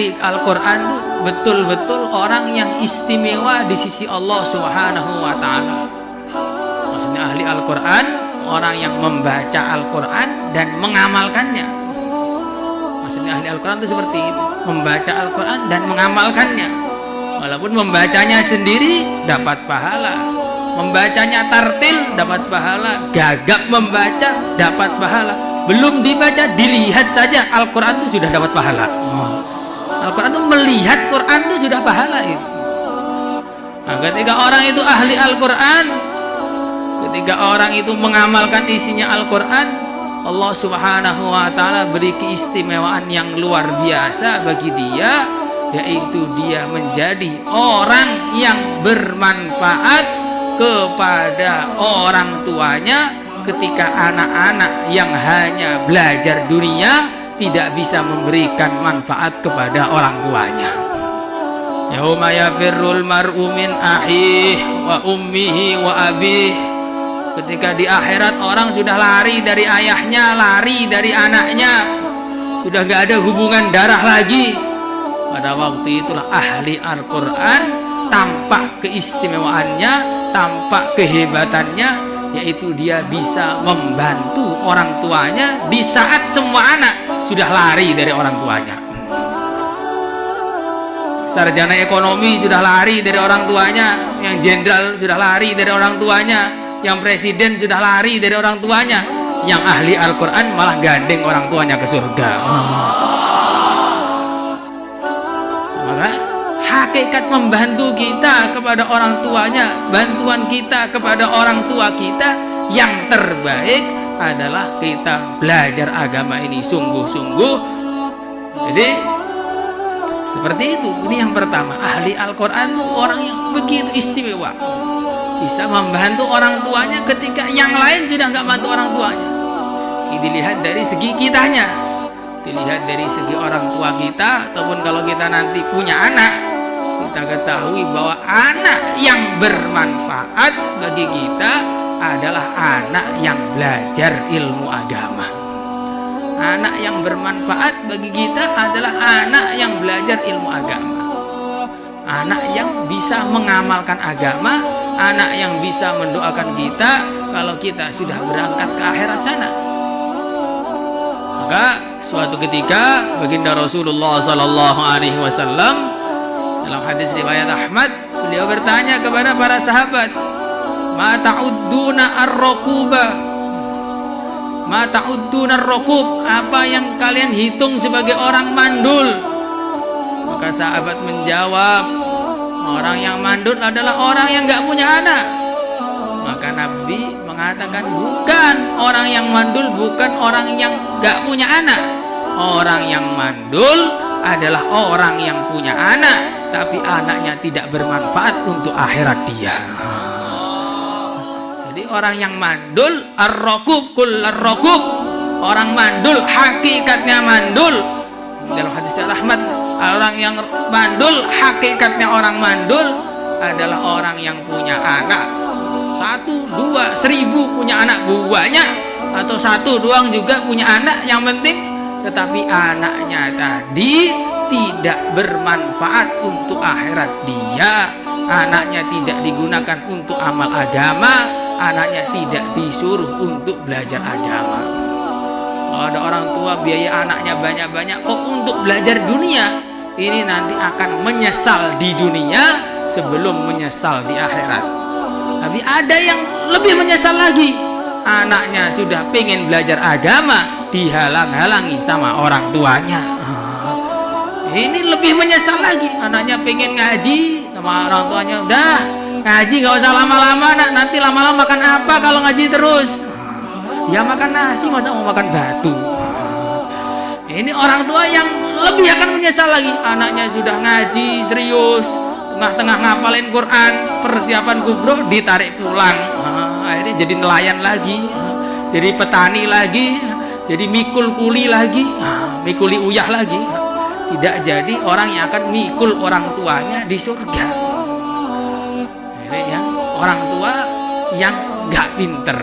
ahli Al-Quran itu betul-betul orang yang istimewa di sisi Allah Subhanahu wa Ta'ala. Maksudnya ahli Al-Quran, orang yang membaca Al-Quran dan mengamalkannya. Maksudnya ahli Al-Quran itu seperti itu, membaca Al-Quran dan mengamalkannya. Walaupun membacanya sendiri dapat pahala, membacanya tartil dapat pahala, gagap membaca dapat pahala, belum dibaca dilihat saja Al-Quran itu sudah dapat pahala. Al-Quran itu melihat Quran itu sudah pahala itu. Nah, ketika orang itu ahli Al-Quran, ketika orang itu mengamalkan isinya Al-Quran, Allah Subhanahu wa Ta'ala beri keistimewaan yang luar biasa bagi dia, yaitu dia menjadi orang yang bermanfaat kepada orang tuanya ketika anak-anak yang hanya belajar dunia tidak bisa memberikan manfaat kepada orang tuanya. Yauma yafirrul mar'u min ahihi wa ummihi wa abihi. Ketika di akhirat orang sudah lari dari ayahnya, lari dari anaknya, sudah gak ada hubungan darah lagi. Pada waktu itulah ahli Al-Quran tampak keistimewaannya, tampak kehebatannya, yaitu dia bisa membantu orang tuanya di saat semua anak sudah lari dari orang tuanya. Sarjana ekonomi sudah lari dari orang tuanya, yang jenderal sudah lari dari orang tuanya, yang presiden sudah lari dari orang tuanya, yang ahli Al-Quran malah gandeng orang tuanya ke surga. Maka hakikat membantu kita kepada orang tuanya, bantuan kita kepada orang tua kita yang terbaik adalah kita belajar agama ini sungguh-sungguh. Jadi seperti itu. Ini yang pertama, ahli Al-Quran itu orang yang begitu istimewa, bisa membantu orang tuanya ketika yang lain sudah nggak bantu orang tuanya. Ini dilihat dari segi kitanya, dilihat dari segi orang tua kita, ataupun kalau kita nanti punya anak, kita ketahui bahwa anak yang bermanfaat bagi kita adalah anak yang belajar ilmu agama. Anak yang bermanfaat bagi kita adalah anak yang belajar ilmu agama, anak yang bisa mengamalkan agama, anak yang bisa mendoakan kita kalau kita sudah berangkat ke akhirat sana. Maka suatu ketika baginda Rasulullah Sallallahu Alaihi Wasallam dalam hadis riwayat Ahmad, beliau bertanya kepada para sahabat, ma ta'udduna ar-rakuba, ma ta'udduna ar-rakub, apa yang kalian hitung sebagai orang mandul? Maka sahabat menjawab, orang yang mandul adalah orang yang gak punya anak. Maka Nabi mengatakan, bukan, orang yang mandul bukan orang yang gak punya anak. Orang yang mandul adalah orang yang punya anak, tapi anaknya tidak bermanfaat untuk akhirat dia. Jadi orang yang mandul, ar-rakub kul ar-rakub, orang mandul hakikatnya mandul. Dalam hadis Ahmad, orang yang mandul hakikatnya orang mandul adalah orang yang punya anak 1, 2, 1000 punya anak banyak, atau 1 doang juga punya anak, yang penting tetapi anaknya tadi tidak bermanfaat untuk akhirat dia, anaknya tidak digunakan untuk amal agama, anaknya tidak disuruh untuk belajar agama. Kalau ada orang tua biaya anaknya banyak-banyak kok untuk belajar dunia, ini nanti akan menyesal di dunia sebelum menyesal di akhirat. Tapi ada yang lebih menyesal lagi, anaknya sudah pengen belajar agama dihalang-halangi sama orang tuanya. Ini lebih menyesal lagi, anaknya pengen ngaji sama orang tuanya, udah ngaji gak usah lama-lama nak, nanti lama-lama makan apa kalau ngaji terus? Ya makan nasi, masa mau makan batu? Ini orang tua yang lebih akan menyesal lagi, anaknya sudah ngaji serius, tengah-tengah ngapalin Quran, persiapan kubro, ditarik pulang. Akhirnya jadi nelayan lagi, jadi petani lagi, jadi mikul kuli lagi, mikuli uyah lagi. Tidak jadi orang yang akan mikul orang tuanya di surga. Ini ya, orang tua yang gak pinter.